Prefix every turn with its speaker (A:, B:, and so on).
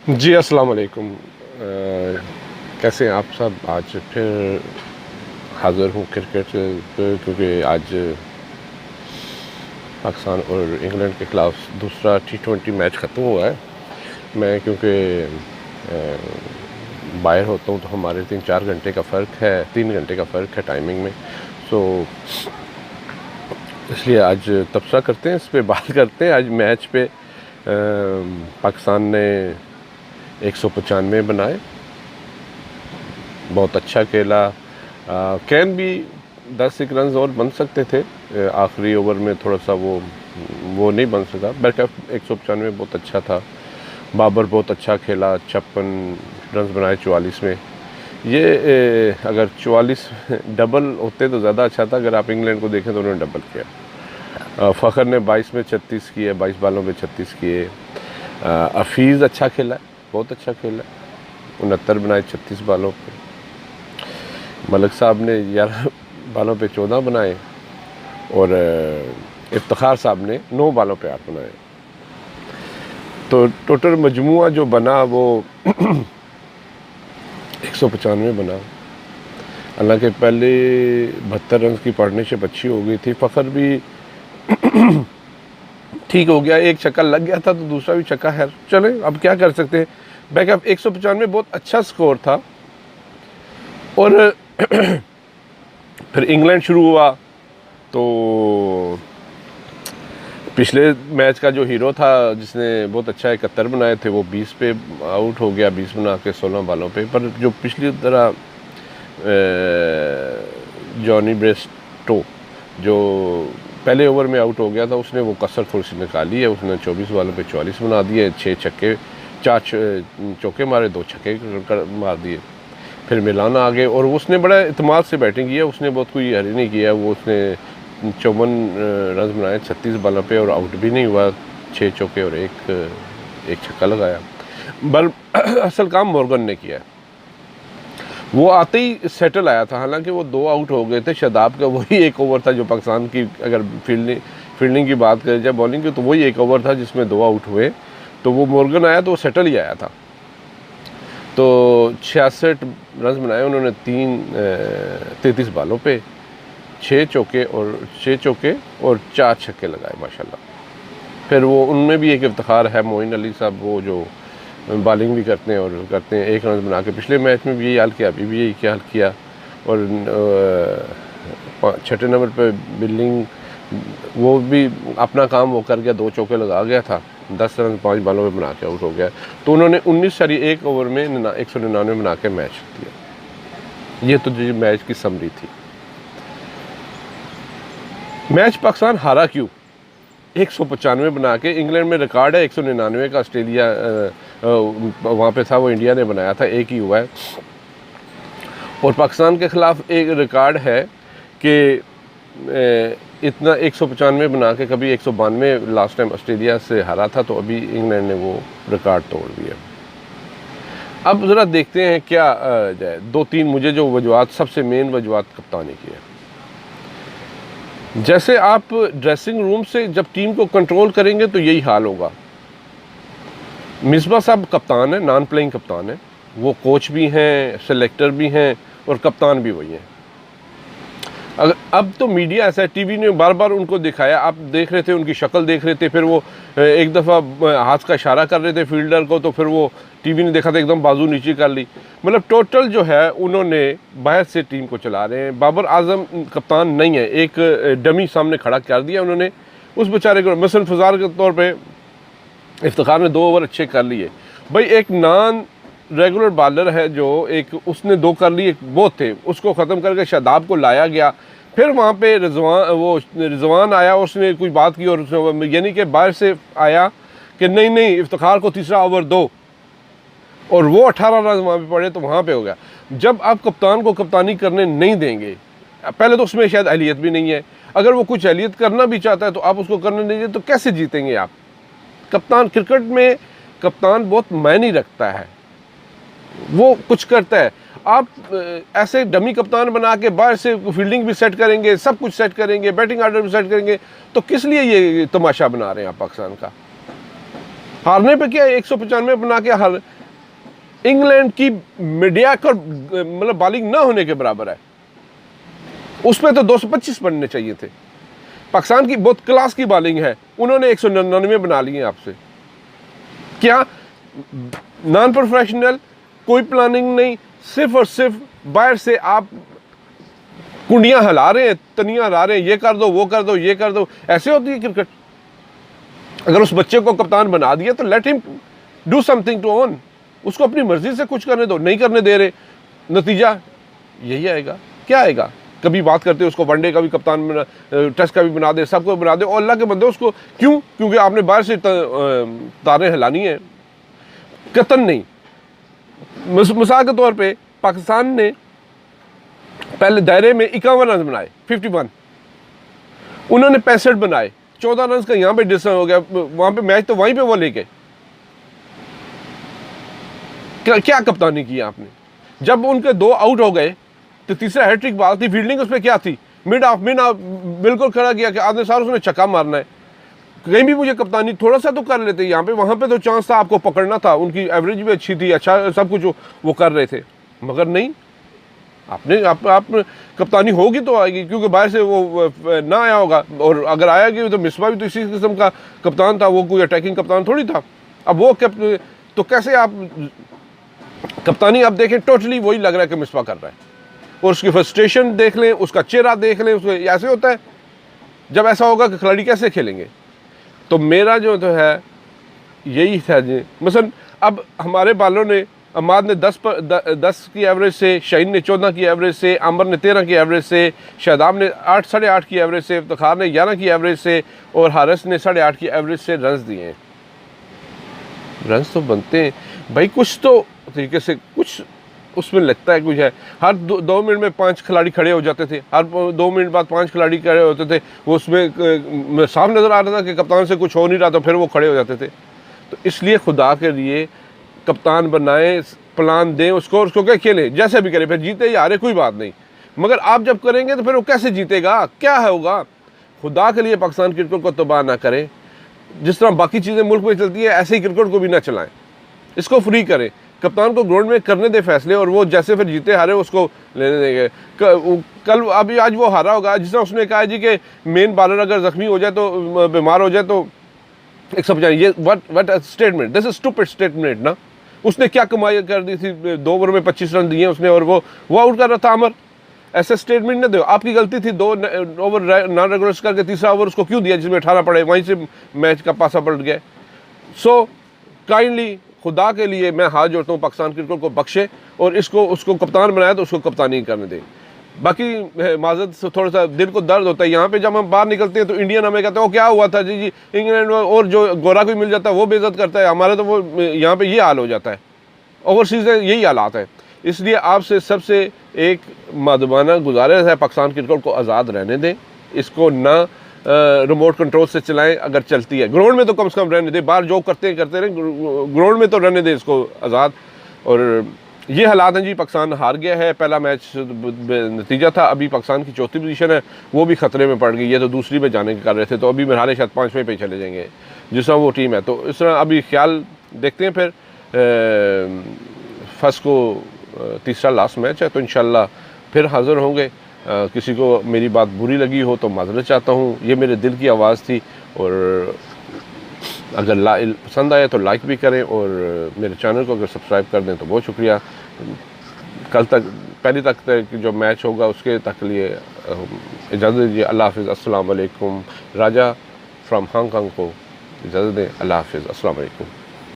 A: जी, अस्सलाम वालेकुम। कैसे हैं आप सब? आज फिर हाज़िर हूँ क्रिकेट पे, क्योंकि आज पाकिस्तान और इंग्लैंड के ख़िलाफ़ दूसरा T20 मैच ख़त्म हुआ है। मैं क्योंकि बाहर होता हूँ तो हमारे 3-4 घंटे का फ़र्क है, 3 घंटे का फ़र्क है टाइमिंग में। सो इसलिए आज तबसरा करते हैं, इस पे बात करते हैं। आज मैच पे पाकिस्तान ने 195 बनाए, बहुत अच्छा खेला। कैन भी 10 रन और बन सकते थे, आखिरी ओवर में थोड़ा सा वो नहीं बन सका। बहरकैफ 195 बहुत अच्छा था। बाबर बहुत अच्छा खेला, 56 रन बनाए 44 में। ये अगर 44 डबल होते तो ज़्यादा अच्छा था। अगर आप इंग्लैंड को देखें तो उन्होंने डबल किया। फ़खर ने 22 में 36 किए, 22 बालों में 36 किए। हफीज़ अच्छा खेला, बहुत अच्छा खेला, 69 बनाए 36 बालों पे। मलिक साहब ने 11 बालों पे 14 बनाए और इफ्तिखार साहब ने 9 बालों पे 8 बनाए। तो टोटल मजमुआ जो बना वो 195 बना। हालांकि पहले 72 रन की पार्टनरशिप अच्छी हो गई थी। फ़खर भी ठीक हो गया, एक छक्का लग गया था तो दूसरा भी छक्का है, चले अब क्या कर सकते हैं। बैकअप 195 बहुत अच्छा स्कोर था। और फिर इंग्लैंड शुरू हुआ तो पिछले मैच का जो हीरो था जिसने बहुत अच्छा 71 बनाए थे वो 20 पे आउट हो गया, 20 बना के 16 बालों पे। पर जो पिछली तरह जॉनी ब्रेस्टो जो पहले ओवर में आउट हो गया था, उसने वो कसर थोड़ी सी निकाली है। उसने 24 बालों पे 44 बना दिए, 6 छक्के, 4 चौके मारे, 2 छक्के मार दिए। फिर मिलाना आ गए और उसने बड़ा इत्मीनान से बैटिंग की है। उसने बहुत कोई हरी नहीं किया। वो उसने 54 रन बनाए 36 बालों पे और आउट भी नहीं हुआ। 6 चौके और एक छक्का लगाया। बल असल काम मॉर्गन ने किया। वो आते ही सेटल आया था। हालांकि वो 2 आउट हो गए थे। शादाब का वही एक ओवर था जो पाकिस्तान की, अगर फील्डिंग की बात करें जाए बॉलिंग की, तो वही एक ओवर था जिसमें 2 आउट हुए। तो वो मॉर्गन आया तो वो सेटल ही आया था। तो 66 रन बनाए उन्होंने 33 बालों पे, 6 चौके और 4 छक्के लगाए माशाल्लाह। फिर वो उनमें भी एक इफ्तिखार है, मोइन अली साहब, वो जो बॉलिंग भी करते हैं और करते हैं। 1 रन बना के पिछले मैच में भी यही हाल किया, अभी भी यही हाल किया। और 6ठे नंबर पे बिल्डिंग वो भी अपना काम वो कर गया, 2 चौके लगा गया था, 10 रन 5 बालों में बना के आउट हो गया। तो उन्होंने 1 ओवर में 199 बना के मैच दिया। ये तो जो मैच की समरी थी। मैच पाकिस्तान हारा क्यों? 195 बना के। इंग्लैंड में रिकॉर्ड है 199 का, ऑस्ट्रेलिया वहाँ पे था, वो इंडिया ने बनाया था, एक ही हुआ है। और पाकिस्तान के ख़िलाफ़ एक रिकॉर्ड है कि इतना 195 बना के कभी 192 लास्ट टाइम ऑस्ट्रेलिया से हारा था, तो अभी इंग्लैंड ने वो रिकॉर्ड तोड़ दिया। अब ज़रा देखते हैं क्या जाए। 2-3 मुझे जो वजूहत, सबसे मेन वजूहत कप्तानी की है। जैसे आप ड्रेसिंग रूम से जब टीम को कंट्रोल करेंगे तो यही हाल होगा। मिसबा साहब कप्तान है, नॉन प्लेइंग कप्तान है। वो कोच भी हैं, सेलेक्टर भी हैं और कप्तान भी वही हैं। अब तो मीडिया ऐसा है, टीवी ने बार बार उनको दिखाया, आप देख रहे थे, उनकी शक्ल देख रहे थे। फिर वो एक दफ़ा हाथ का इशारा कर रहे थे फील्डर को, तो फिर वो टीवी ने देखा था, एकदम बाजू नीचे कर ली। मतलब टोटल जो है उन्होंने बाहर से टीम को चला रहे हैं। बाबर आजम कप्तान नहीं है, एक डमी सामने खड़ा कर दिया उन्होंने उस बेचारे को। मसलन फजार के तौर पर इफ्तिखार ने 2 ओवर अच्छे कर लिए। भाई एक नॉन रेगुलर बॉलर है जो एक, उसने 2 कर लिए, बहुत थे, उसको ख़त्म करके शादाब को लाया गया। फिर वहाँ पे रिजवान आया, उसने कोई बात की और यानी कि बाहर से आया कि नहीं इफ्तिखार को तीसरा ओवर दो, और वो 18 रन वहाँ पे पड़े, तो वहाँ पे हो गया। जब आप कप्तान को कप्तानी करने नहीं देंगे, पहले तो उसमें शायद अहलियत भी नहीं है। अगर वो कुछ अहलियत करना भी चाहता है तो आप उसको करने नहीं दें, तो कैसे जीतेंगे आप? कप्तान, क्रिकेट में कप्तान बहुत मायने रखता है, वो कुछ करता है। आप ऐसे डमी कप्तान बना के बाहर से फील्डिंग भी सेट करेंगे, सब कुछ सेट करेंगे, बैटिंग ऑर्डर भी सेट करेंगे, तो किस लिए ये तमाशा बना रहे हैं आप पाकिस्तान का? हारने पे क्या 195 बना के इंग्लैंड की मीडियाकर मतलब बॉलिंग ना होने के बराबर है, उसमें तो 225 बनने चाहिए थे। पाकिस्तान की बहुत क्लास की बॉलिंग है, उन्होंने 199 बना लिए आपसे। क्या नॉन प्रोफेशनल, कोई प्लानिंग नहीं, सिर्फ और सिर्फ बाहर से आप कुंडियां हिला रहे हैं, तनियां हिला रहे हैं, ये कर दो, वो कर दो, ये कर दो। ऐसे होती है क्रिकेट। अगर उस बच्चे को कप्तान बना दिया तो let him do something to earn, उसको अपनी मर्जी से कुछ करने दो। नहीं करने दे रहे, नतीजा यही आएगा। क्या आएगा? कभी बात करते उसको वनडे का भी कप्तान बना, टेस्ट का भी बना दे, सबको बना दे, और अल्लाह के बंदे उसको क्यों? क्योंकि आपने बाहर से तारें हिलानी है, कतन नहीं। मिसाल के तौर पे पाकिस्तान ने पहले दायरे में 51 रन बनाए, 51, उन्होंने 65 बनाए, 14 रन का यहाँ पे डिस्टेंस हो गया, वहां पे मैच तो वहीं पे वो लेके। क्या कप्तानी की आपने? जब उनके 2 आउट हो गए तो तीसरा हैट्रिक बॉल थी, फील्डिंग उसमें क्या थी? मिड ऑफ बिल्कुल खड़ा किया कि आधे साल उसने छक्का मारना है। कहीं भी मुझे कप्तानी थोड़ा सा तो कर लेते यहाँ पे, वहां पे तो चांस था, आपको पकड़ना था, उनकी एवरेज भी अच्छी थी, अच्छा सब कुछ वो कर रहे थे, मगर नहीं। आपने आप कप्तानी होगी तो आएगी, क्योंकि बाहर से वो ना आया होगा, और अगर आया तो मिसबा भी तो इसी किस्म का कप्तान था, वो कोई अटैकिंग कप्तान थोड़ी था। अब वो तो कैसे आप कप्तानी आप देखें, टोटली वही लग रहा है कि मिसबा कर रहा है, और उसकी फ्रस्ट्रेशन देख लें, उसका चेहरा देख लें, उसको ऐसे होता है। जब ऐसा होगा कि खिलाड़ी कैसे खेलेंगे? तो मेरा जो तो है यही था जी। मसलन अब हमारे बालों ने, अमाद ने 10 की एवरेज से, शाहीन ने 14 की एवरेज से, आमर ने 13 की एवरेज से, शादाब ने 8.5 की एवरेज से, इफ्तिखार ने 11 की एवरेज से, और हारिस ने 8.5 की एवरेज से रन्स दिए हैं। रन्स तो बनते हैं भाई, कुछ तो तरीके से कुछ उसमें लगता है कुछ है। हर 2 मिनट में 5 खिलाड़ी खड़े हो जाते थे, हर 2 मिनट बाद 5 खिलाड़ी खड़े होते थे। वो उसमें साफ नज़र आ रहा था कि कप्तान से कुछ हो नहीं रहा था, फिर वो खड़े हो जाते थे। तो इसलिए खुदा के लिए कप्तान बनाएं, प्लान दें उसको क्या खेले, जैसे भी करे, फिर जीते या हारे कोई बात नहीं, मगर आप जब करेंगे तो फिर वो कैसे जीतेगा, क्या होगा? खुदा के लिए पाकिस्तान क्रिकेट को तबाह ना करें। जिस तरह बाकी चीज़ें मुल्क में चलती है, ऐसे ही क्रिकेट को भी ना चलाएं, इसको फ्री करें। कप्तान को ग्राउंड में करने दे फैसले, और वो जैसे फिर जीते हारे उसको लेने देंगे। कल अभी आज वो हारा होगा, जिस तरह उसने कहा जी कि मेन बॉलर अगर जख्मी हो जाए तो, बीमार हो जाए तो एक सब जाए, ये what statement, this is stupid statement ना। उसने क्या कमाई कर दी थी, 2 ओवर में 25 रन दिए उसने, और वो आउट कर रहा था अमर। ऐसे स्टेटमेंट न दो, आपकी गलती थी। 2 ओवर नॉन रेगुलर्स करके तीसरा ओवर उसको क्यों दिया जिसमें 18 पड़े, वहीं से मैच का पासा पलट गया। सो काइंडली खुदा के लिए मैं हाथ जोड़ता हूँ, पाकिस्तान क्रिकेट को बख्शे, और उसको कप्तान बनाया तो उसको कप्तानी करने दें। बाकी माजरत से थोड़ा सा दिल को दर्द होता है, यहाँ पे जब हम बाहर निकलते हैं तो इंडियन हमें कहते हैं वो क्या हुआ था जी इंग्लैंड में, और जो गोरा कोई मिल जाता है वो बेइज्जत करता है, हमारे तो वो यहाँ पे ये हाल हो जाता है, ओवरसीज़ यही हालात है। इसलिए आपसे सबसे एक मादमाना गुजारिश है, पाकिस्तान क्रिकेट को आज़ाद रहने दें, इसको ना रिमोट कंट्रोल से चलाएं। अगर चलती है ग्राउंड में तो कम से कम रहने दें, बाहर जो करते रहें, ग्राउंड में तो रहने दें इसको आज़ाद। और ये हालात हैं जी, पाकिस्तान हार गया है, पहला मैच नतीजा था, अभी पाकिस्तान की 4थी पोजीशन है, वो भी ख़तरे में पड़ गई। ये तो दूसरी में जाने के कर रहे थे, तो अभी मेरे हाल शायद 5वें पे चले जाएंगे जिस तरह वो टीम है। तो इस तरह अभी ख्याल देखते हैं। फिर फर्स्ट को तीसरा लास्ट मैच है, तो इंशाल्लाह फिर हाज़िर होंगे। किसी को मेरी बात बुरी लगी हो तो माज़रत चाहता हूँ, ये मेरे दिल की आवाज़ थी। और अगर पसंद आया तो लाइक भी करें, और मेरे चैनल को अगर सब्सक्राइब कर दें तो बहुत शुक्रिया। कल तक पहली तक जो मैच होगा उसके तक लिए इजाज़त दीजिए। अल्लाह हाफ़िज़, अस्सलाम वालेकुम। राजा फ्रॉम हांगकांग को इजाज़त दें। अल्लाह हाफ़िज़, अस्सलाम वालेकुम।